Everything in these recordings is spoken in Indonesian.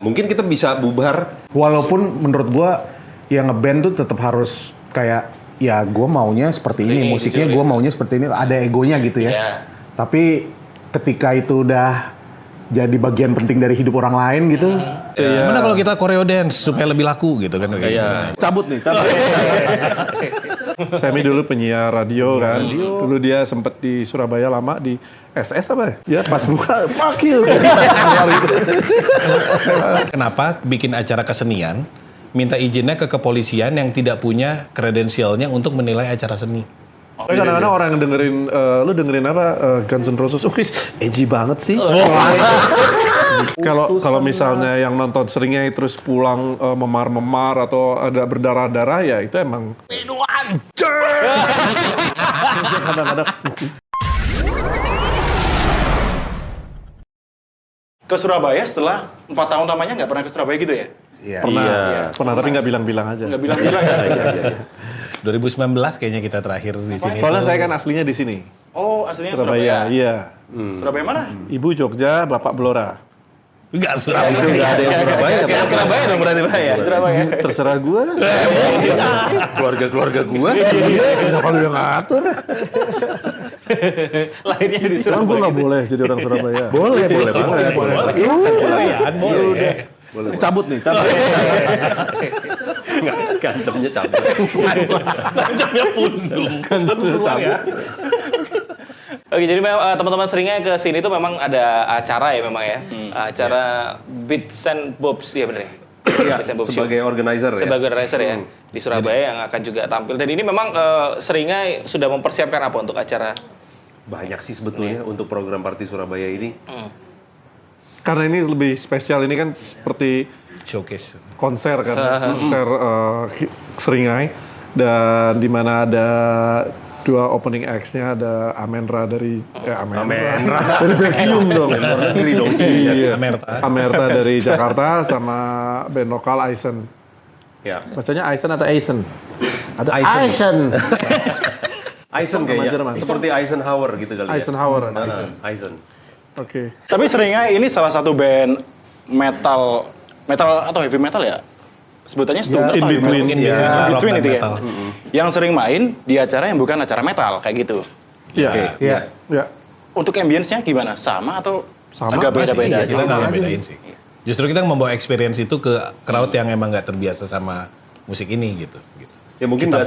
Mungkin kita bisa bubar. Walaupun menurut gua yang ngeband tuh tetap harus kayak ya gua maunya seperti ini, musiknya gua maunya seperti ini, ada egonya gitu ya. Iya. Tapi ketika itu udah jadi bagian penting dari hidup orang lain gitu. Gimana kalau kita choreo dance supaya lebih laku gitu kan? Iya. Cabut. Semi dulu penyiar radio kan. Dulu dia sempet di Surabaya lama di SS apa ya? Ya pas buka, fuck you. Kenapa bikin acara kesenian, minta izinnya ke kepolisian yang tidak punya kredensialnya untuk menilai acara seni? Kadang-kadang orang yang dengerin, lu dengerin apa? Guns N' Roses, edgy banget sih. Kalau misalnya yang nonton seringnya terus pulang memar-memar atau ada berdarah-darah ya itu emang kadang-kadang. Ke Surabaya setelah 4 tahun lamanya nggak pernah ke Surabaya gitu ya? Pernah tapi nggak bilang-bilang aja. Nggak bilang-bilang ya? 2019 kayaknya kita terakhir di sini. Soalnya saya kan aslinya di sini. Oh, aslinya Surabaya. Iya. Surabaya mana? Ibu Jogja, Bapak Blora. Enggak, Surabaya. Enggak ada yang Surabaya. Surabaya dong berarti Pak ya? Surabaya. Terserah gua lah. Keluarga gua. Kenapa lu yang ngatur? Lahirnya di Emang Surabaya. gua nggak boleh jadi orang Surabaya. Boleh banget. Boleh. Cabut nih. Enggak, gancemnya cabut. Gancangnya pundung. Oke, jadi memang teman-teman seringnya ke sini tuh memang ada acara ya memang ya. Acara Bits and Bobs, ya bener ya? Bits and Bobs Show. Sebagai organizer ya. Sebagai organizer ya di Surabaya yang akan juga tampil. Dan ini memang seringnya sudah mempersiapkan apa untuk acara? Banyak sih sebetulnya untuk program Party Surabaya ini. Karena ini lebih spesial, ini kan seperti Showcase. konser kan, konser seringai. Dan di mana ada dua opening acts-nya, ada Amenra dari dari Belgium dong. Negeri dong. Iya. Amerta. Amerta dari Jakarta sama band lokal Eisen. Ya. Bacanya Eisen atau Eisen? Atau Eisen. Eisen. Eisen Sama aja, kayaknya. Mas. Seperti Eisenhower gitu kali ya. Eisenhower. Eisen. Oke. Tapi seringnya ini salah satu band metal atau heavy metal ya? Sebutannya stoner in atau heavy between. metal? Ya, In between rock itu dan ya. metal. Yang sering main di acara yang bukan acara metal kayak gitu. Iya. Iya. Untuk ambience-nya gimana? Sama atau Sama, agak beda-beda? Kita nggak bedain sih. Justru kita membawa experience itu ke crowd yang emang nggak terbiasa sama musik ini gitu. Ya mungkin Kita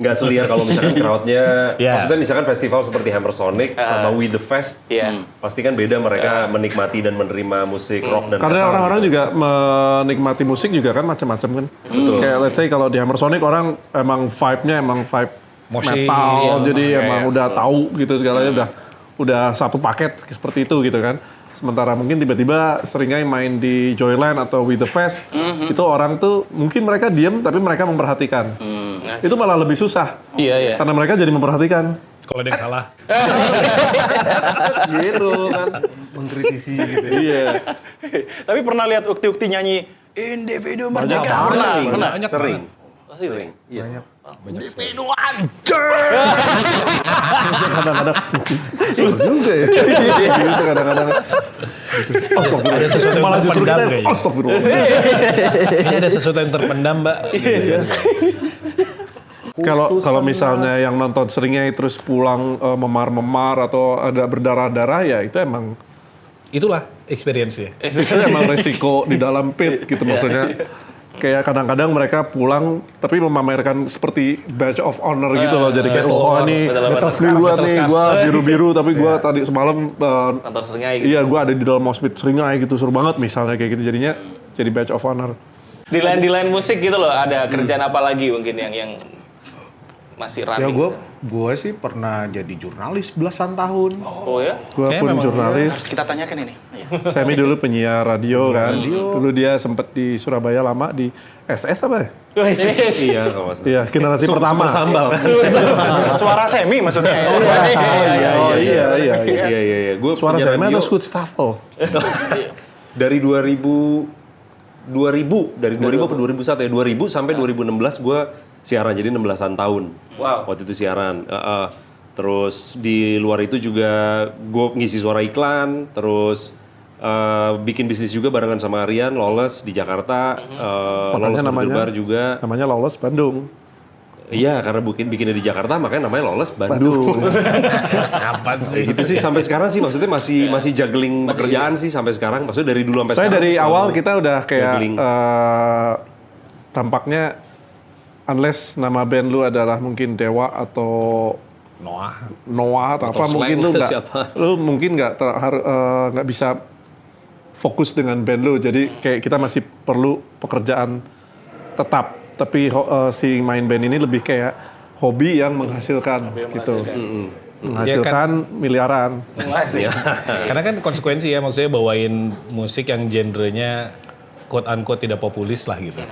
nggak seliar kalau misalkan crowd-nya, Ya. maksudnya misalkan festival seperti Hammer Sonic sama We The Fest, Iya. pasti kan beda mereka menikmati dan menerima musik rock dan Karena metal. orang-orang juga menikmati musik juga kan macam-macam kan. Betul. Kayak let's say kalau di Hammer Sonic orang emang vibe-nya emang vibe Moshing, metal, iya, jadi emang udah tahu gitu segalanya udah satu paket seperti itu gitu kan. Sementara mungkin tiba-tiba seringnya main di Joyland atau With The Fest, itu orang tuh mungkin mereka diem tapi mereka memperhatikan. Itu malah lebih susah. Iya. Karena mereka jadi memperhatikan. Kalau ada yang salah. Gitu kan. mengkritisi gitu. Iya. Tapi pernah lihat ukti-ukti nyanyi Individu Merdeka? Pernah. Sering. Pasti sering. Iya. Kadang-kadang susah juga ya. Gitu kadang-kadang. Ada sesuatu yang Malah justru terpendam kita, kayaknya. astagfirullah. Kayaknya ada sesuatu yang terpendam, Mbak. Kalau misalnya yang nonton seringnya terus pulang memar-memar atau ada berdarah-darah ya itu emang Itulah experience-nya. itu emang resiko di dalam pit gitu maksudnya. Kayak kadang-kadang mereka pulang tapi memamerkan seperti badge of honor gitu loh. Jadi kayak ini gua nih, gua biru-biru tapi gua tadi semalam Kantor seringai gitu. iya gua ada di dalam moshpit seringai gitu, seru banget misalnya kayak gitu jadinya jadi badge of honor. Di lain musik gitu loh, ada kerjaan apa lagi mungkin yang masih Ya running? gue sih pernah jadi jurnalis belasan tahun. Oh ya? Gua Kayaknya pun memang jurnalis. Harus kita tanyakan ini. Iya. Semi dulu penyiar radio kan. Dulu dia sempat di Surabaya lama di SS apa ya? Iya, kalau nggak salah. Iya, generasi pertama. Sambal. Suara semi maksudnya. Iya. Gue Suara saya atau Scoot Staffel? dari 2000 ke 2001 ya, 2000 sampai 2016 gue siaran, jadi 16-an tahun. Wow. Waktu itu siaran. Terus di luar itu juga gue ngisi suara iklan, terus bikin bisnis juga barengan sama Rian, Lawless di Jakarta, Lawless Burger Bar juga. Namanya Lawless Bandung. Iya, karena bikinnya di Jakarta, makanya namanya Lawless Bandung. Apa sih? Gitu sih sampai sekarang sih, maksudnya masih juggling pekerjaan sih sampai sekarang. Maksudnya dari dulu sampai Saya sekarang. dari selalu awal kita udah kayak juggling. tampaknya unless nama band lu adalah mungkin Dewa atau Noah atau apa, Atau mungkin Slang lu atau nggak siapa. lu mungkin nggak bisa fokus dengan band lu. Jadi kayak kita masih perlu pekerjaan tetap. Tapi si main band ini lebih kayak hobi yang menghasilkan gitu. Menghasilkan miliaran. Karena kan konsekuensi ya, maksudnya bawain musik yang genrenya quote unquote tidak populis lah gitu.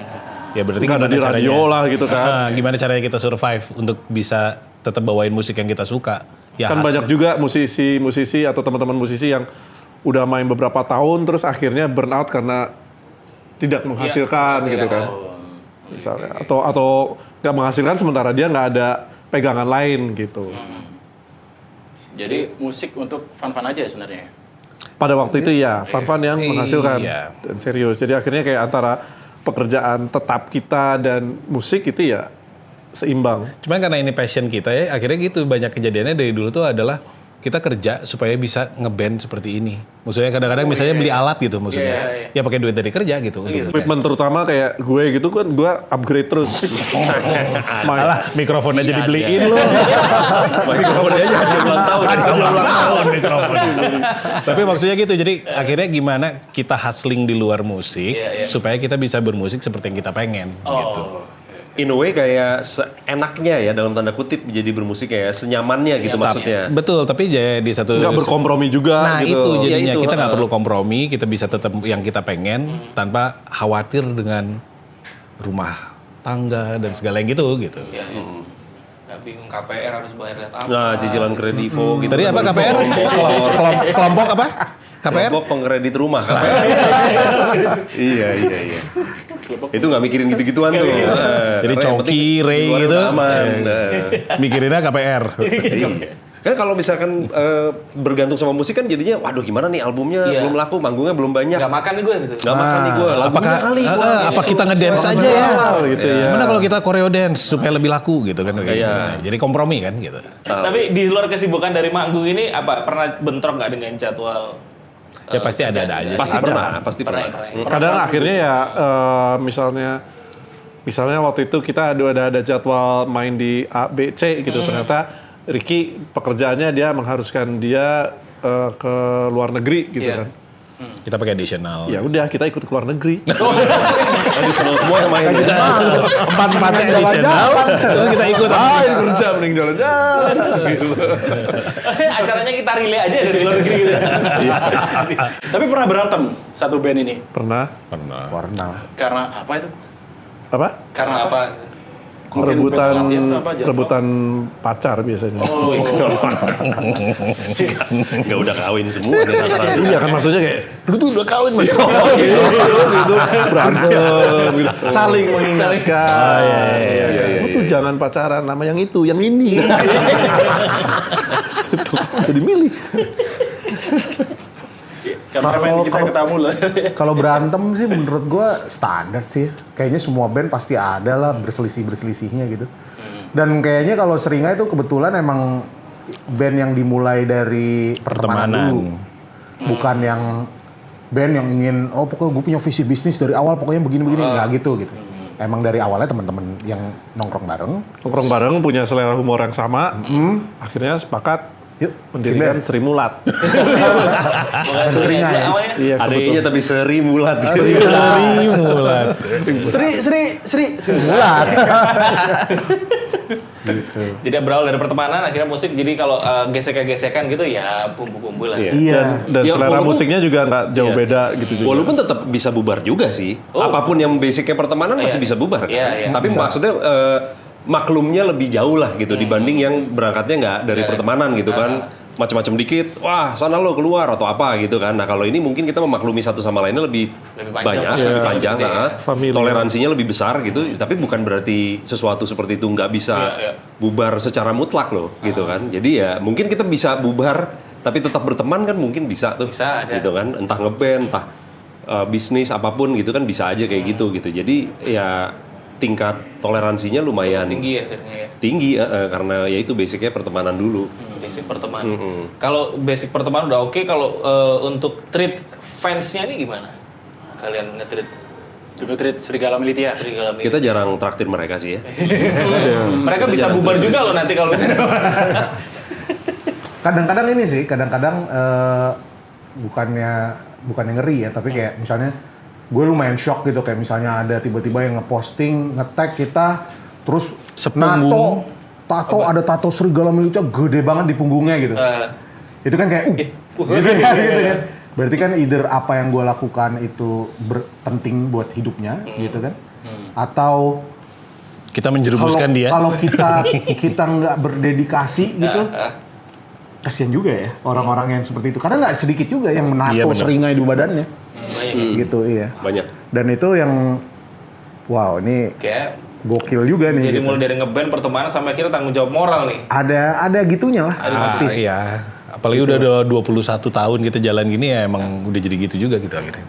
Ya berarti Nggak ada di radio lah gitu kan. Gimana caranya kita survive untuk bisa tetap bawain musik yang kita suka? Ya Kan banyak juga musisi atau teman-teman musisi yang udah main beberapa tahun terus akhirnya burn out karena tidak menghasilkan gitu kan. Misalnya atau nggak menghasilkan sementara dia nggak ada pegangan lain gitu. Jadi musik untuk fun-fun aja sebenarnya. Pada waktu itu ya fun-fun yang menghasilkan Iya. dan serius. Jadi akhirnya kayak antara pekerjaan tetap kita dan musik itu ya seimbang. Cuman karena ini passion kita ya, akhirnya gitu banyak kejadiannya dari dulu tuh adalah kita kerja supaya bisa ngeband seperti ini. Maksudnya kadang-kadang misalnya beli alat gitu maksudnya. Ya pakai duit dari kerja gitu. Untuk Equipment terutama kayak gue gitu kan gue upgrade terus. Alah, mikrofon aja dibeliin loh. Mikrofon aja hadiah ulang tahun. mikrofon. Tapi maksudnya gitu, jadi akhirnya gimana kita hustling di luar musik supaya kita bisa bermusik seperti yang kita pengen gitu. In a way kayak seenaknya ya dalam tanda kutip jadi bermusik kayak senyamannya gitu maksudnya. Betul, tapi di satu Nggak berkompromi juga Nah gitu. itu jadinya Ya itu, kita nggak perlu kompromi, kita bisa tetap yang kita pengen tanpa khawatir dengan rumah tangga dan segala yang gitu. Nggak bingung KPR harus bayar lihat apa. Nah, cicilan kredivo gitu. Tadi apa KPR? Kelompok apa? KPR? Kelompok pengkredit rumah kan. Iya. Itu nggak mikirin gitu-gituan tuh. Jadi Karena yang Coki, penting Ray di luar gitu. udah aman. Nah. Mikirinnya KPR. Iya. Kan kalau misalkan bergantung sama musik kan jadinya, waduh gimana nih albumnya belum laku, manggungnya belum banyak. Nggak makan nih gue gitu. Nggak makan nih gue, lagunya Apakah kali gua. apa kita ngedance aja ya? gitu ya. Gimana kalau kita choreo dance supaya lebih laku gitu kan? Kayak gitu. Iya. Jadi kompromi kan gitu. Tapi di luar kesibukan dari manggung ini apa pernah bentrok nggak dengan jadwal? Ya pasti ada aja. Pasti pernah. Kadang akhirnya ya misalnya waktu itu kita ada jadwal main di A, B, C gitu. Ternyata Ricky pekerjaannya dia mengharuskan dia ke luar negeri gitu kan. Kita pakai additional. Ya udah kita ikut ke luar negeri. Additional semua yang main. Empat-empatnya additional. Terus kita ikut. Ini kerja mending jalan-jalan gitu. Acaranya kita relay aja dari luar negeri gitu. Tapi pernah berantem satu band ini. Pernah Warna lah. Karena apa itu? apa? Karena apa? Mungkin band latihan atau apa, jadwal? rebutan pacar biasanya. Nggak udah kawin semua nih rata-rata. Iya kan maksudnya kayak lu tuh udah kawin mas gitu berantem gitu. Saling mengingatkan. Lu tuh jangan pacaran sama yang itu, yang ini. Gitu. Jadi milih. Kameramen kita ketemu lah. Kalau berantem sih menurut gua standar sih. Kayaknya semua band pasti ada lah berselisih-berselisihnya gitu. Dan kayaknya kalau Seringai itu kebetulan emang band yang dimulai dari pertemanan dulu. Bukan yang band yang ingin, oh pokoknya gue punya visi bisnis dari awal pokoknya begini-begini. Nggak gitu. Emang dari awalnya teman-teman yang nongkrong bareng. Nongkrong bareng punya selera humor yang sama. Akhirnya sepakat Yuk, mendirikan Sri Mulat. Seringai. Iya, Ada nya tapi Seri Mulat. Sri Mulat. Jadi berawal dari pertemanan akhirnya musik. Jadi kalau gesek-gesekan gitu ya bumbu-bumbu lah. Iya. Dan Ya, selera walaupun- musiknya juga nggak jauh Iya. beda gitu juga. Walaupun tetap bisa bubar juga sih. Oh. Apapun yang basicnya pertemanan masih bisa bubar kan. Iya. Tapi maksudnya maklumnya lebih jauh lah gitu dibanding yang berangkatnya nggak dari pertemanan gitu kan. Macam-macam dikit, wah sana lo keluar atau apa gitu kan. Nah kalau ini mungkin kita memaklumi satu sama lainnya lebih panjang. banyak, Iya. lebih panjang, Familiar. toleransinya lebih besar gitu. Tapi bukan berarti sesuatu seperti itu nggak bisa bubar secara mutlak loh gitu kan. Jadi ya mungkin kita bisa bubar tapi tetap berteman kan mungkin bisa tuh. Bisa, ada. Gitu kan, entah ngeband, entah bisnis apapun gitu kan bisa aja kayak gitu. Jadi ya tingkat toleransinya lumayan Tinggi ya seringnya ya. tinggi karena ya itu basicnya pertemanan dulu. Basic pertemanan. Kalau basic pertemanan udah oke, kalau untuk treat fansnya ini gimana? Kalian nge-treat Juga treat Serigala Militia. Serigala Militia? Kita jarang traktir mereka sih ya. Mereka bisa Jarang bubar treat. juga loh nanti kalau misalnya. Kadang-kadang ini sih, kadang-kadang bukannya ngeri ya, tapi kayak misalnya gue lumayan shock gitu, kayak misalnya ada tiba-tiba yang ngeposting, nge-tag kita, terus Sepunggung. ada tato Serigala Militia gede banget di punggungnya gitu. Itu kan kayak gitu kan. Berarti kan either apa yang gue lakukan itu penting buat hidupnya gitu kan. Atau Kita menjerumuskan dia. kalau kita nggak berdedikasi gitu, kasian juga ya orang-orang yang seperti itu. Karena nggak sedikit juga yang menato Iya, benar. seringai di badannya. Banyak. Gitu iya. Banyak. Dan itu yang wow, ini Kayak gokil juga nih. jadi gitu. mulai dari ngeband pertemanan sampai akhirnya tanggung jawab moral nih. Ada gitunya lah pasti. Iya. Apalagi udah 21 tahun kita jalan gini ya emang udah jadi gitu juga gitu akhirnya.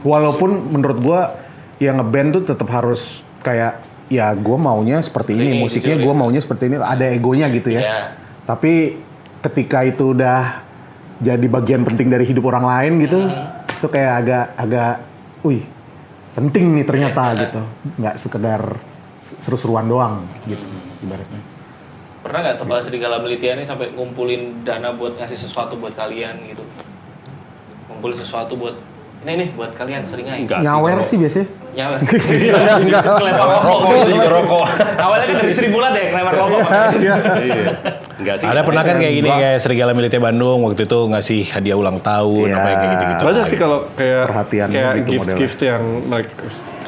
Walaupun menurut gua yang ngeband tuh tetap harus kayak ya gua maunya seperti ini, musiknya gua maunya seperti ini, ada egonya gitu ya. Iya. Tapi ketika itu udah jadi bagian penting dari hidup orang lain gitu, itu kayak agak penting nih ternyata gitu. Nggak sekedar seru-seruan doang gitu ibaratnya. Pernah nggak Tebal Serigala Militia ini sampai ngumpulin dana buat ngasih sesuatu buat kalian gitu? Ngumpulin sesuatu buat ini nih buat kalian seringai. Enggak Nyawer sih biasanya. Nyawer. Enggak. Kelempar rokok. Itu juga rokok. Awalnya kan dari 1.000 lat ya kelempar rokok. Iya. Enggak sih. Ada pernah kan kayak gini kayak Serigala Militia Bandung waktu itu ngasih hadiah ulang tahun Iya. apa yang kayak gitu-gitu. Banyak sih kalau kayak Perhatian kayak gitu gift yang like,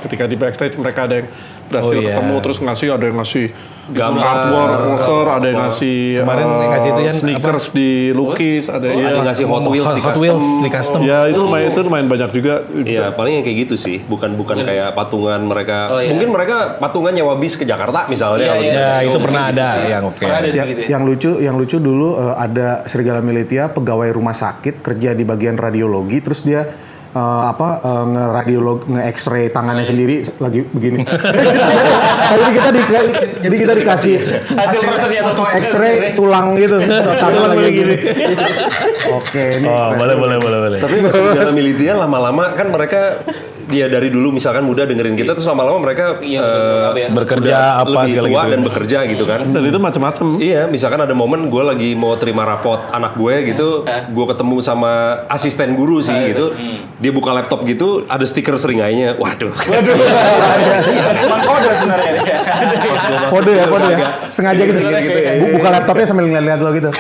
ketika di backstage mereka ada yang berhasil Oh, iya. ketemu terus ngasih, ada yang ngasih Gambar. artwork, poster, ada yang ngasih Kemarin yang ngasih itu yang sneakers dilukis, ada Ada yang ngasih Hot Wheels di Hot custom. Wheels di custom. Ya itu lumayan banyak juga. Iya, paling yang kayak gitu sih. Bukan kayak patungan mereka. Oh, iya. Mungkin mereka patungan nyewa bis ke Jakarta misalnya. Iya, kalau iya. kita Ya show itu pernah gitu ada sih. yang oke. Pernah ada Ya, gitu ya. yang lucu dulu ada Serigala Militia pegawai rumah sakit kerja di bagian radiologi, terus dia nge-X-ray tangannya sendiri lagi begini. Jadi kita dikasih Hasil researchnya tuh. foto X-ray tulang gitu, tangan lagi gini. Oke, ini Oh, boleh. Tapi Serigala Militia lama-lama kan mereka dia dari dulu misalkan muda dengerin kita terus lama-lama mereka Bekerja udah apa lebih segala tua gitu. dan bekerja gitu kan. Dan itu macam-macam. Iya, misalkan ada momen gue lagi mau terima rapot anak gue gitu, gue ketemu sama asisten guru sih gitu, dia buka laptop gitu, ada stiker seringainya, waduh. Emang kode sebenarnya. kode ya, sengaja gitu. Buka laptopnya sambil ngeliat-ngeliat lo gitu.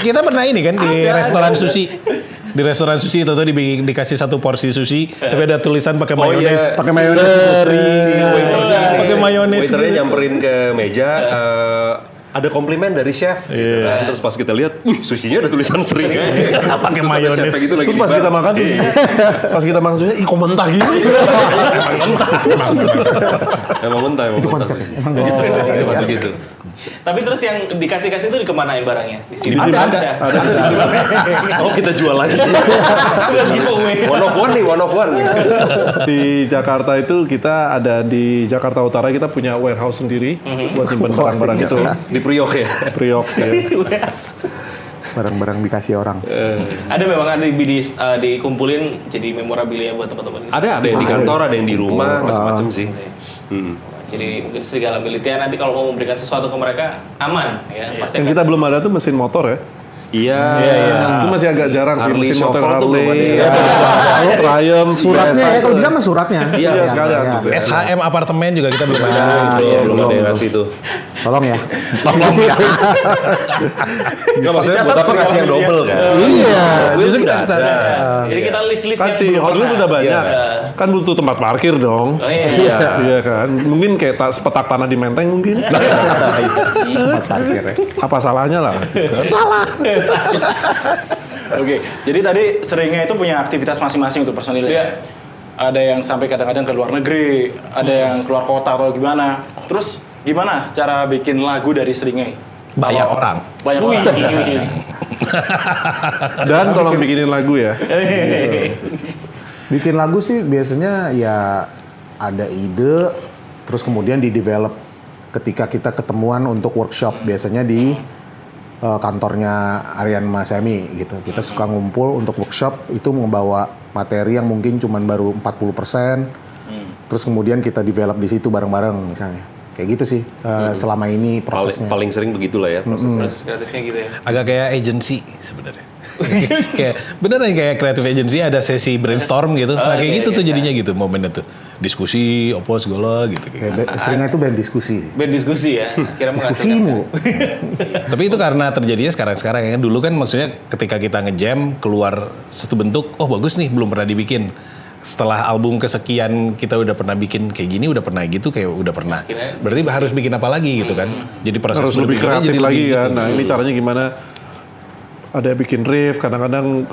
Kita pernah ini kan di restoran sushi. Di restoran sushi itu tuh dikasih satu porsi sushi tapi ada tulisan pakai Oh, iya. mayones. Pakai mayones. Pakai mayones Waiternya gitu. nyamperin ke meja, ada komplimen dari chef, gitu kan. Terus pas kita lihat, sushinya ada tulisan seringai. Pakai Terus ada mayones. chefnya gitu lagi Terus pas di bar. kita makan tuh, ih kok mentah gini. Emang mentah, emang Itu mentah. konsepnya. Emang gitu. Masuk gitu. Tapi terus yang dikasih-kasih itu dikemanain barangnya? Di sini. Ada di sini. Oh, kita jual lagi. Udah giveaway. One of one. Di Jakarta itu kita ada di Jakarta Utara kita punya warehouse sendiri buat simpan barang-barang itu. Di Priok ya. Priok ya. Barang-barang dikasih orang. Ada memang ada dikumpulin jadi memorabilia buat teman-teman. Ada yang di kantor, ada yang di rumah, macam-macam sih. Jadi mungkin Serigala Militia nanti kalau mau memberikan sesuatu ke mereka aman ya. Pasti Yang kita belum ada tuh mesin motor ya. Iya. Itu masih agak jarang sih Harley mesin motor Shuffle tuh belum Harley. ada. Triumph, Suratnya ya, kalau bisa mah suratnya. Iya, sekali iya. aktif ya. SHM apartemen juga kita belum ada. Iya, belum ada yang ngasih tuh. Tolong ya. Enggak maksudnya buat apa ngasih yang double kan? Iya. Justru udah ada. Jadi kita list-list Kan yang si belum Hot Wheels pernah. udah banyak. Kan butuh tempat parkir dong. Oh iya. Iya kan. Mungkin kayak sepetak tanah di Menteng mungkin. Tempat parkir ya. Apa salahnya lah. Oke, jadi tadi seringnya itu punya aktivitas masing-masing untuk personilnya. Iya. Ada yang sampai kadang-kadang ke luar negeri, ada yang keluar kota atau gimana. Terus gimana cara bikin lagu dari Seringai? Banyak orang. Banyak orang. Dan tolong bikinin lagu ya. Bikin lagu sih biasanya ya ada ide, terus kemudian di-develop ketika kita ketemuan untuk workshop. Biasanya di kantornya Aryan Masemi gitu. Kita suka ngumpul untuk workshop, itu membawa materi yang mungkin cuman baru 40%. Terus kemudian kita develop di situ bareng-bareng misalnya. Kayak gitu sih selama ini prosesnya. Paling sering begitulah ya prosesnya. Proses kreatifnya gitu ya. Agak kayak agency sebenarnya. Kayak beneran kayak creative agency ada sesi brainstorm gitu. Nah, kayak gitu tuh jadinya gitu momennya tuh. Diskusi, opo segala gitu. Seringnya itu band diskusi sih. Band diskusi ya. Kira Diskusimu. Tapi itu karena terjadinya sekarang-sekarang ya. Dulu kan maksudnya ketika kita ngejam keluar satu bentuk, oh bagus nih belum pernah dibikin. Setelah album kesekian kita udah pernah bikin kayak gini, udah pernah gitu, kayak udah pernah. Berarti harus bikin apa lagi gitu kan? Jadi proses Harus lebih berpikirnya kreatif jadi lagi lebih kan. gitu. Nah ini caranya gimana? Ada bikin riff, kadang-kadang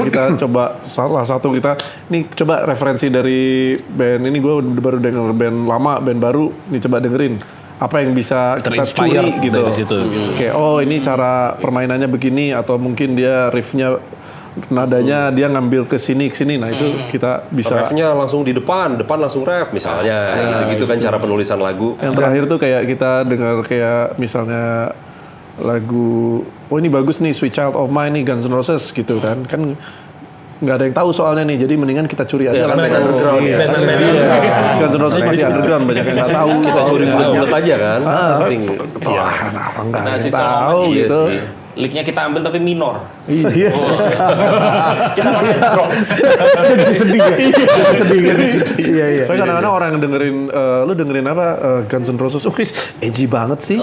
kita coba salah satu kita nih coba referensi dari band ini, gue baru denger band lama, band baru, nih coba dengerin apa yang bisa kita Terinspire curi gitu. dari situ, gitu. Kayak oh ini cara permainannya begini, atau mungkin dia riffnya nadanya dia ngambil ke sini. Nah itu kita bisa. Refnya langsung di depan langsung ref misalnya. Gitu kan cara penulisan lagu. Yang terakhir tuh kayak kita dengar kayak misalnya lagu, oh ini bagus nih Sweet Child of Mine nih Guns N' Roses gitu kan nggak ada yang tahu soalnya nih, jadi mendingan kita curi aja Karena kan. underground ya. Guns N' Roses masih underground, banyak yang nggak tahu. Kita curi bulat-bulat aja kan. Sering. Iya, orang nggak ada Nah, si yang tahu Solomon Iya gitu. sih. Licknya kita ambil tapi minor. Iya. Jadi sedih ya. Sedih kan. Iya. Soalnya kadang-kadang orang yang dengerin, lu dengerin apa Guns N' Roses, oh edgy banget sih.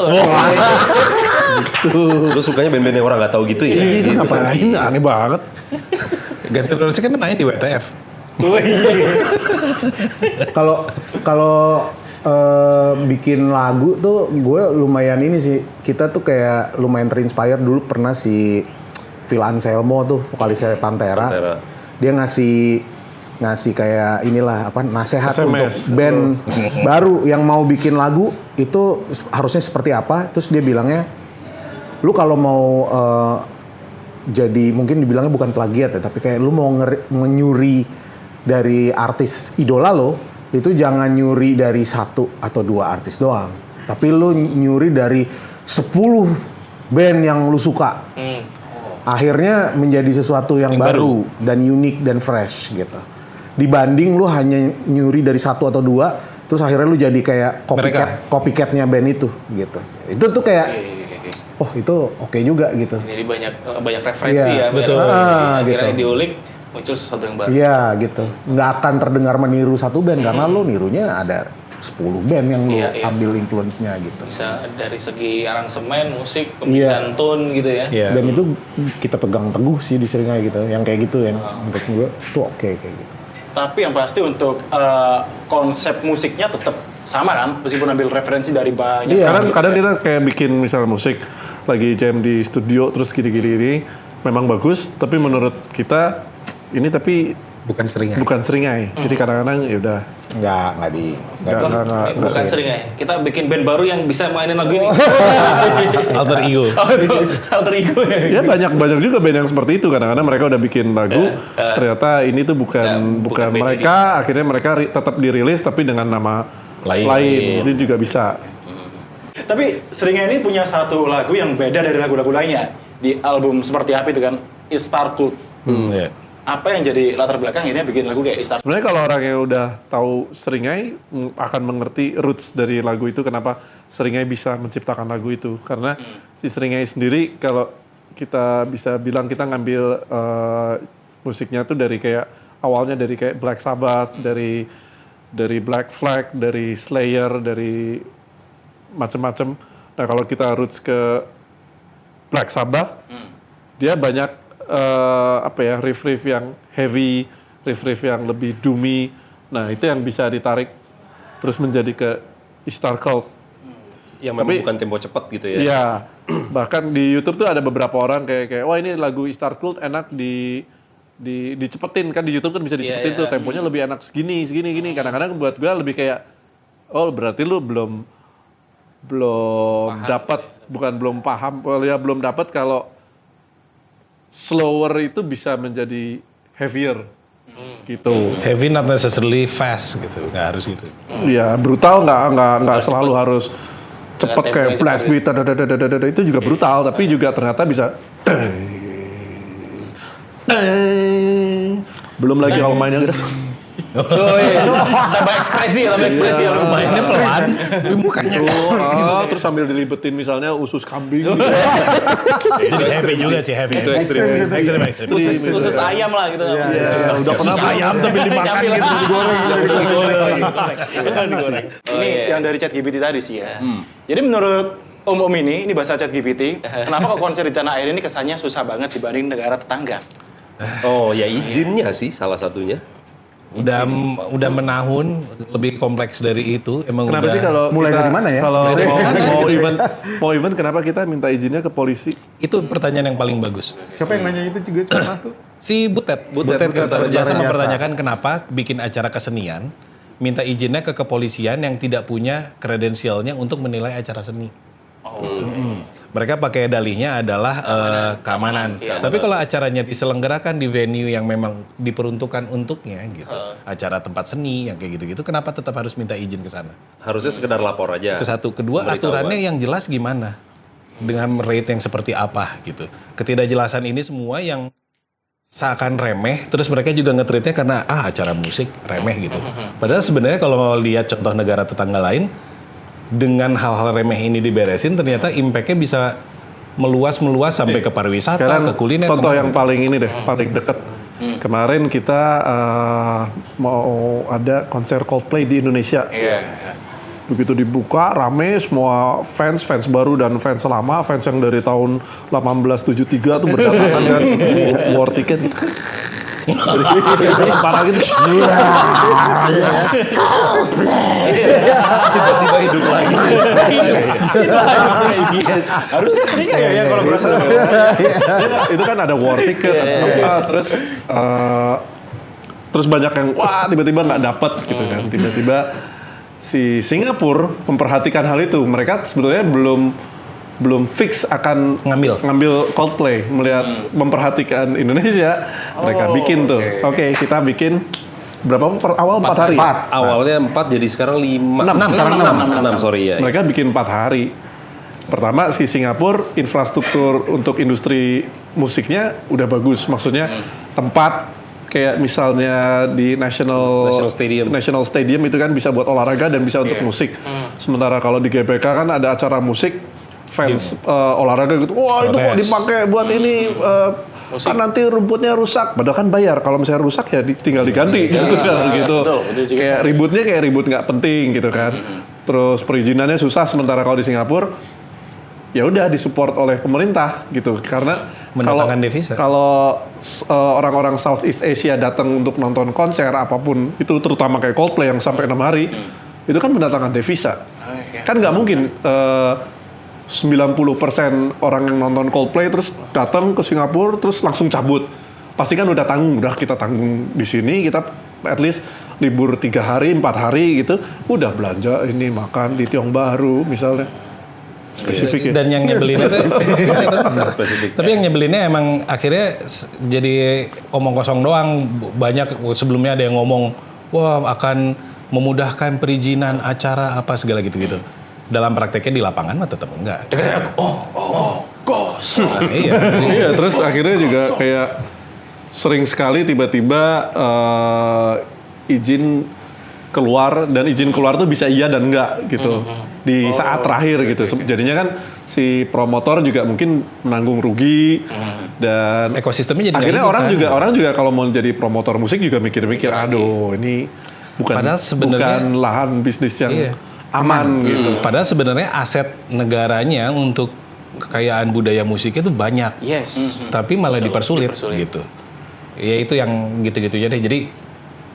Lu sukanya band-band yang orang nggak tahu gitu ya? Itu ngapain? Aneh banget. Guns N' Roses kan main di WTF. Kalau bikin lagu tuh gue lumayan ini sih, kita tuh kayak lumayan terinspire. Dulu pernah si Phil Anselmo tuh vokalisnya Pantera. Dia ngasih kayak inilah apa nasehat SMS. untuk band baru yang mau bikin lagu itu harusnya seperti apa. Terus dia bilangnya, lu kalau mau jadi mungkin dibilangnya bukan plagiat ya, tapi kayak lu mau nyuri dari artis idola lo, itu jangan nyuri dari 1 atau 2 artis doang, tapi lu nyuri dari 10 band yang lu suka. Akhirnya menjadi sesuatu yang baru dan unik dan fresh gitu. Dibanding lu hanya nyuri dari 1 atau 2, terus akhirnya lu jadi kayak copycatnya band itu gitu. Itu tuh kayak oh itu oke juga gitu. Jadi banyak referensi Iya, ya. betul. Akhirnya Gitu. diulik muncul sesuatu yang baru. Iya gitu. Nggak akan terdengar meniru 1 band karena lu nirunya ada 10 band yang lu Iya. ambil influence-nya gitu. Bisa dari segi aransemen, musik, Iya. pemilihan tone gitu ya. Iya. Dan itu kita pegang teguh sih di Seringai gitu. Yang kayak gitu yang menurut gue tuh oke kayak gitu. Tapi yang pasti untuk konsep musiknya tetap sama kan, meskipun ambil referensi dari banyak. Iya. Kadang kita kayak bikin misalnya musik lagi jam di studio terus gini memang bagus, tapi menurut kita ini tapi Bukan seringai. bukan seringai. Jadi kadang-kadang ya udah Nggak nggak. Bukan sering ya. Kita bikin band baru yang bisa mainin lagu ini. Alter ego. Alter ego ya. Ya banyak juga band yang seperti itu, kadang-kadang mereka udah bikin lagu ternyata ini tuh bukan bukan band mereka, akhirnya mereka tetap dirilis tapi dengan nama lain. Itu juga bisa. Tapi Seringai ini punya satu lagu yang beda dari lagu-lagu lainnya di album seperti apa itu kan, It's Star Cult. Iya. Apa yang jadi latar belakang akhirnya bikin lagu kayak It's Star Cult? Sebenarnya kalau orang yang udah tahu Seringai akan mengerti roots dari lagu itu, kenapa Seringai bisa menciptakan lagu itu. Karena si Seringai sendiri kalau kita bisa bilang kita ngambil musiknya tuh dari kayak awalnya dari kayak Black Sabbath, dari Black Flag, dari Slayer, dari macam-macam. Nah kalau kita roots ke Black Sabbath, dia banyak riff-riff yang heavy, riff-riff yang lebih doomy. Nah itu yang bisa ditarik terus menjadi ke Star Cult. Yang memang bukan tempo cepat gitu ya. Iya, bahkan di YouTube tuh ada beberapa orang kayak wah ini lagu Star Cult enak dicepetin kan, di YouTube kan bisa dicepetin tuh temponya lebih enak segini. Kadang-kadang buat gue lebih kayak oh berarti lu belum dapat bukan belum paham, ya belum dapat kalau slower itu bisa menjadi heavier gitu. Heavy not necessarily fast gitu, nggak harus gitu. Ya brutal nggak selalu harus cepet tempo kayak yang blast cepet. beat, itu juga brutal, tapi juga ternyata bisa. Belum lagi kalau mainnya gitu. Oh iya. Tambah ekspresi ya. Mainnya pelan, tapi mukanya Terus sambil dilibetin misalnya usus kambing. Gitu. jadi heavy juga sih, heavy. Itu ekstrim. Ekstrim. Usus ayam lah gitu. Udah pernah ayam sambil dimakan gitu. Digoreng. Ini yang dari ChatGPT tadi sih ya. Jadi menurut Om ini bahasa ChatGPT, kenapa kok konser di tanah air ini kesannya susah banget dibanding negara tetangga? Oh ya izinnya sih salah satunya. Udah menahun, lebih kompleks dari itu. Emang Kenapa udah, sih kalau Mulai kita- dari mana ya? Kalau mau event kenapa kita minta izinnya ke polisi? itu pertanyaan yang paling bagus. Siapa yang nanya itu juga pernah tuh? Si Butet Kertajasa Kertajasa. mempertanyakan kenapa bikin acara kesenian minta izinnya ke kepolisian yang tidak punya kredensialnya untuk menilai acara seni. Mereka pakai dalihnya adalah keamanan. Tapi kalau acaranya diselenggarakan di venue yang memang diperuntukkan untuknya gitu, acara tempat seni yang kayak gitu-gitu, kenapa tetap harus minta izin ke sana? Harusnya sekedar lapor aja. Itu satu. Kedua, Memberitahuan. aturannya yang jelas gimana? Dengan rate yang seperti apa gitu. Ketidakjelasan ini semua yang seakan remeh, terus mereka juga nge-treatnya karena acara musik remeh gitu. Padahal sebenarnya kalau lihat contoh negara tetangga lain, dengan hal-hal remeh ini diberesin, ternyata impact-nya bisa meluas sampai ke pariwisata, Sekarang ke kuliner. contoh kemana yang gitu. paling ini deh, paling deket. Kemarin kita mau ada konser Coldplay di Indonesia. Begitu dibuka, rame semua fans baru dan fans lama, fans yang dari tahun 1873 tuh berdatangan kan, war ticket gitu. Parah gitu. Tiba-tiba hidup lagi. Harusnya sering ya kolaborasi sama Itu kan ada war ticket, terus banyak yang wah tiba-tiba nggak dapet gitu kan, tiba-tiba si Singapura memperhatikan hal itu, mereka sebetulnya belum fix akan ngambil Coldplay, memperhatikan Indonesia, mereka bikin tuh, oke, kita bikin berapa per awal 4 hari. Awalnya 4 jadi sekarang 5. Sekarang 6 sorry ya. Mereka bikin 4 hari. Pertama si Singapura infrastruktur untuk industri musiknya udah bagus, maksudnya tempat kayak misalnya di National Stadium itu kan bisa buat olahraga dan bisa untuk musik. Sementara kalau di GBK kan ada acara musik, fans olahraga gitu, wah itu kok dipakai buat ini, kan nanti rumputnya rusak. Padahal kan bayar, kalau misalnya rusak ya tinggal diganti gitu kan gitu. Betul juga. Kayak ributnya kayak ribut nggak penting gitu kan. Terus perizinannya susah, sementara kalau di Singapura ya udah disupport oleh pemerintah gitu, karena Mendatangkan devisa. kalau orang-orang Southeast Asia datang untuk nonton konser apapun itu, terutama kayak Coldplay yang sampai 6 hari, itu kan mendatangkan devisa. Kan nggak mungkin 90% orang yang nonton Coldplay terus datang ke Singapura terus langsung cabut. Pasti kan udah kita tanggung di sini, kita at least libur 3 hari, 4 hari gitu, udah belanja ini makan di Tiong Bahru misalnya. Spesifik ya. Dan yang nyebelinnya tuh Spesifik. tapi yang nyebelinnya emang akhirnya jadi omong kosong doang. Banyak sebelumnya ada yang ngomong, wah akan memudahkan perizinan acara apa segala gitu-gitu. Dalam prakteknya di lapangan mah tetap enggak. Iya, terus akhirnya juga kayak sering sekali tiba-tiba izin keluar, dan izin keluar tuh bisa iya dan enggak gitu di saat terakhir gitu. Jadinya kan si promotor juga mungkin menanggung rugi, dan Ekosistemnya jadi akhirnya nggak hidup, orang juga kalau mau jadi promotor musik juga mikir-mikir, aduh ini Padahal sebenarnya- bukan lahan bisnis yang Iya. aman gitu. Padahal sebenarnya aset negaranya untuk kekayaan budaya musiknya tuh banyak. Tapi malah dipersulit gitu. Ya itu yang gitu-gitunya deh. Jadi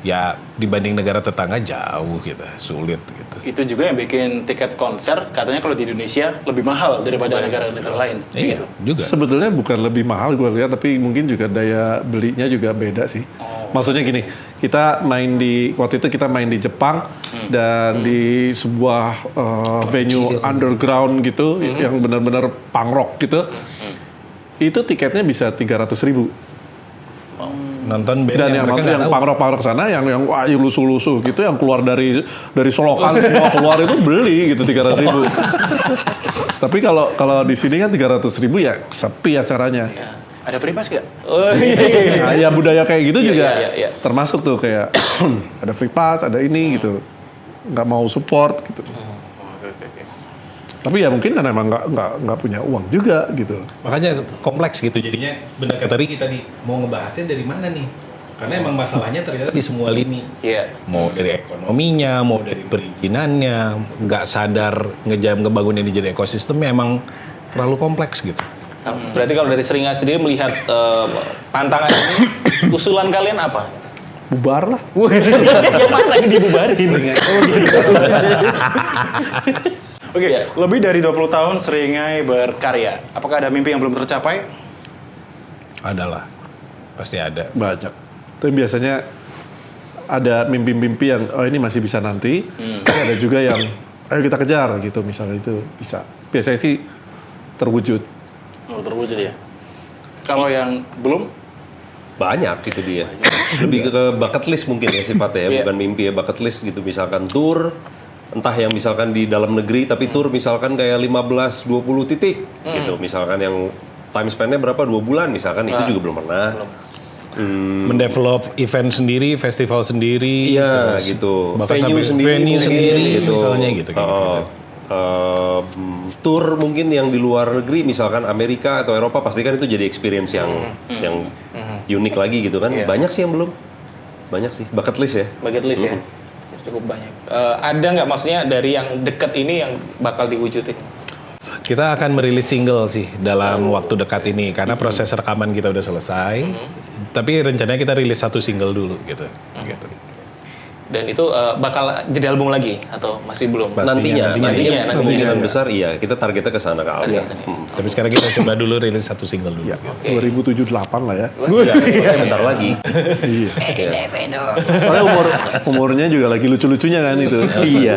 ya dibanding negara tetangga jauh gitu, sulit gitu. Itu juga yang bikin tiket konser katanya kalau di Indonesia lebih mahal daripada negara-negara lain. Iya juga. Sebetulnya bukan lebih mahal gue lihat, tapi mungkin juga daya belinya juga beda sih. Maksudnya gini, kita waktu itu kita main di Jepang dan di sebuah venue underground gitu yang benar-benar punk rock gitu. Itu tiketnya bisa 300.000. Nonton band Dan yang punk rock sana yang wah lusuh-lusuh gitu yang keluar dari solokan semua keluar itu beli gitu 300.000. Tapi kalau di sini kan 300.000 ya sepi acaranya. Ya. Ada free pass nggak? Oh iya. Nah, ya budaya kayak gitu juga iya. termasuk tuh kayak ada free pass, ada ini gitu. Nggak mau support gitu. Oke. Tapi ya mungkin karena emang nggak punya uang juga gitu. Makanya kompleks gitu jadinya. Benar kata Ricky tadi, mau ngebahasnya dari mana nih? Karena emang masalahnya ternyata di semua lini. Iya. Mau dari ekonominya, mau dari perizinannya, nggak sadar ngebangun ini jadi ekosistemnya emang terlalu kompleks gitu. Berarti kalau dari Seringai sendiri melihat tantangan ini, usulan kalian apa? Bubar lah. Yang mana yang dibubarin? Oke, lebih dari 20 tahun Seringai berkarya. Apakah ada mimpi yang belum tercapai? Adalah, pasti ada. Banyak. Tapi biasanya ada mimpi-mimpi yang oh ini masih bisa nanti. Tapi ada juga yang ayo kita kejar gitu misalnya itu bisa. Biasanya sih terwujud. Oh, terwujud ya. Kalau yang belum? Banyak itu dia. Lebih ke bucket list mungkin ya sifatnya ya, bukan mimpi ya, bucket list gitu. Misalkan tour, entah yang misalkan di dalam negeri tapi tour misalkan kayak 15-20 titik gitu. Misalkan yang time span-nya berapa 2 bulan misalkan itu juga belum pernah. Mendevelop event sendiri, festival sendiri, Iya terus gitu. bahkan Venue sampai sendiri mungkin, gitu. Misalnya gitu kayak gitu. Tour mungkin yang di luar negeri misalkan Amerika atau Eropa pasti kan itu jadi experience yang unik lagi gitu kan. Banyak sih yang belum. Banyak sih bucket list ya. Bucket list ya. Cukup banyak. Ada nggak maksudnya dari yang dekat ini yang bakal diwujudin? Kita akan merilis single sih dalam waktu dekat ini karena proses rekaman kita udah selesai. Tapi rencananya kita rilis 1 single dulu gitu. Gitu. Dan itu bakal jadi album lagi atau masih belum? Nantinya kemungkinan Nantinya. besar iya kita targetnya ke sana ke album. Tapi sekarang kita coba dulu rilis 1 single dulu. Ya, 2078 lah ya. Iya, bentar lagi. Iya. Soalnya umurnya juga lagi lucu-lucunya kan itu. Iya.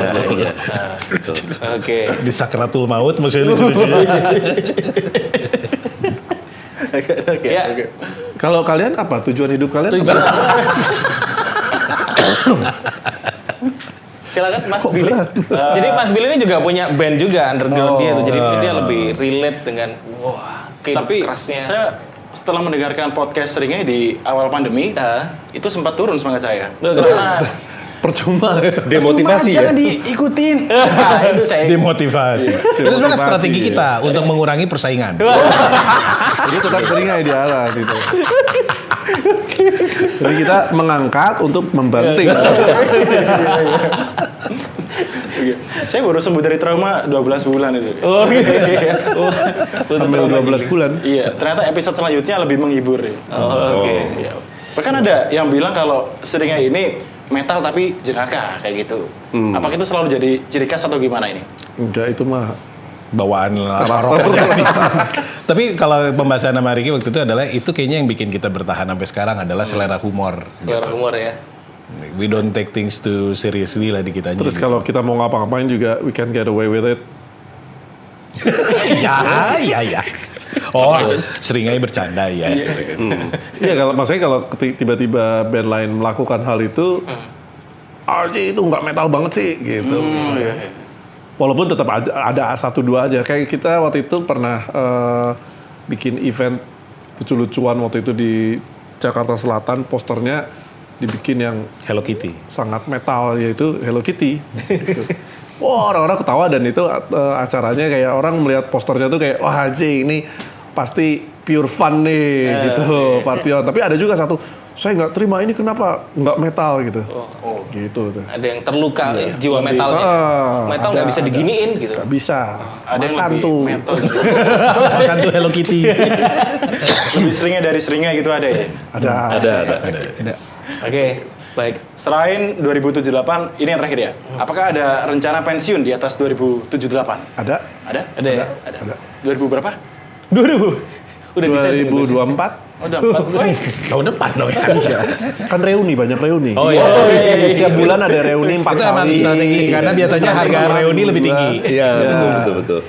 Betul. Oke. Di sakratul maut maksudnya lucu-lucunya. Ya. Kalau kalian apa tujuan hidup kalian? Tujuan. Apa? Silakan Mas Billy. Jadi Mas Billy ini juga punya band juga underground dia tuh. Jadi dia lebih relate dengan Tapi kerasnya. saya setelah mendengarkan podcast Seringai di awal pandemi, itu sempat turun semangat saya. Karena Percuma ya. Demotivasi ya. jangan diikutin. Nah, itu saya. Demotivasi. Itu sebenarnya strategi kita untuk mengurangi persaingan. Jadi tetap Seringai di atas gitu. Jadi kita mengangkat untuk membanting. Saya baru sembuh dari trauma 12 bulan itu. Oh gitu. Sampai 12 bulan. Iya, ternyata episode selanjutnya lebih menghibur ya. Oke. Iya. Bahkan ada yang bilang kalau Seringai ini metal tapi jenaka kayak gitu. Apakah itu selalu jadi ciri khas atau gimana ini? Enggak, itu mah Bawaan rock aja sih. Tapi kalau pembahasan sama Ricky waktu itu adalah itu kayaknya yang bikin kita bertahan sampai sekarang adalah selera humor. Selera humor ya. We don't take things too seriously lah di kitanya. terus kalau kita mau ngapa-ngapain juga we can get away with it. ya. Oh, Seringai bercanda ya. Gitu. Iya kalau maksudnya kalau tiba-tiba band lain melakukan hal itu, itu nggak metal banget sih gitu. Misalnya. Walaupun tetap ada 1-2 aja. Kayak kita waktu itu pernah bikin event lucu-lucuan waktu itu di Jakarta Selatan, posternya dibikin yang Hello Kitty. sangat metal, yaitu Hello Kitty. Gitu. Wah, orang-orang ketawa dan itu acaranya kayak orang melihat posternya tuh kayak wah anjing ini pasti pure fun nih gitu party on. Tapi ada juga satu saya nggak terima ini kenapa nggak metal gitu. Gitu tuh. Ada yang terluka jiwa metalnya. Metal nggak bisa diginiin gitu. Nggak bisa. Ada yang Makan lebih tuh. metal. Makan tuh Hello Kitty. Lebih seringnya dari Seringai gitu ada ya? Ada. Oke, baik. Selain 2078, ini yang terakhir ya. Apakah ada rencana pensiun di atas 2078? Ada. Ada? Ada ya? Ada. 2000 berapa? 2000. Udah desain 2024 Udah 4 bulan. Tahun depan dong ya. kan reuni, banyak reuni. Oh iya. Tiap bulan ada reuni 4 Itu emang kali. strategi karena biasanya harga reuni lebih tinggi. Iya, betul.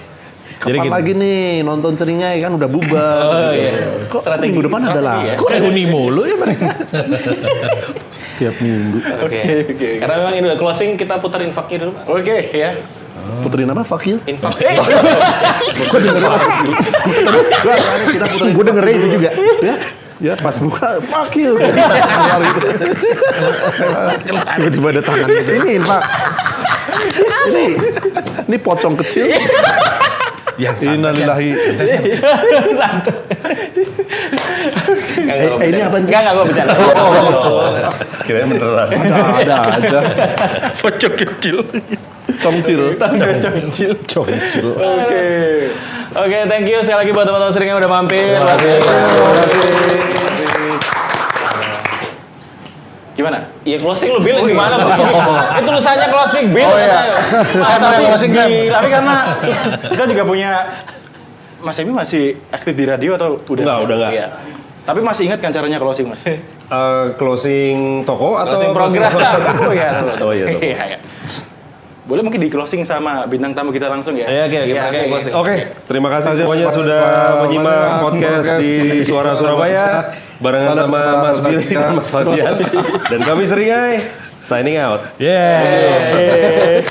Jadi Kapan gitu. lagi nih nonton Seringai kan udah bubar. Oh iya. Kok Strategi. minggu depan ada Strategi lah. ya. Kok reuni mulu ya mereka? Tiap minggu. Oke. Oke. Karena memang ini udah closing, kita puterin infaknya dulu, Pak. Oke, ya. Puterin apa? Fuck you. Infak. Gue dengernya itu juga. Ya pas buka fuck you. Tiba-tiba ada tangan gitu. Ini Pak. Ini pocong kecil. Yang Innalillahi. Ini apa sih? Enggak, gue bercanda. Kirain beneran. Ada aja. Pocong kecil. Congcil. Congcil. Oke. Oke, thank you sekali lagi buat teman-teman sering yang udah mampir. Gimana? Iya closing lu bilang gimana Pak? Itu tulisannya closing bill. Oh, iya. Tapi Closing tapi karena kita juga punya Mas Emi masih aktif di radio atau udah? Udah enggak. Iya. Tapi masih ingat kan caranya closing, Mas? Closing toko atau Closing program. Oh iya. Oh iya, toko. Iya. Boleh mungkin di closing sama bintang tamu kita langsung ya? Iya, oke, pakai closing. Oke, terima kasih semuanya sudah menyimak podcast di Suara Surabaya barengan sama Mas Billy dan Mas Fabian dan kami Seringai signing out. Yeah.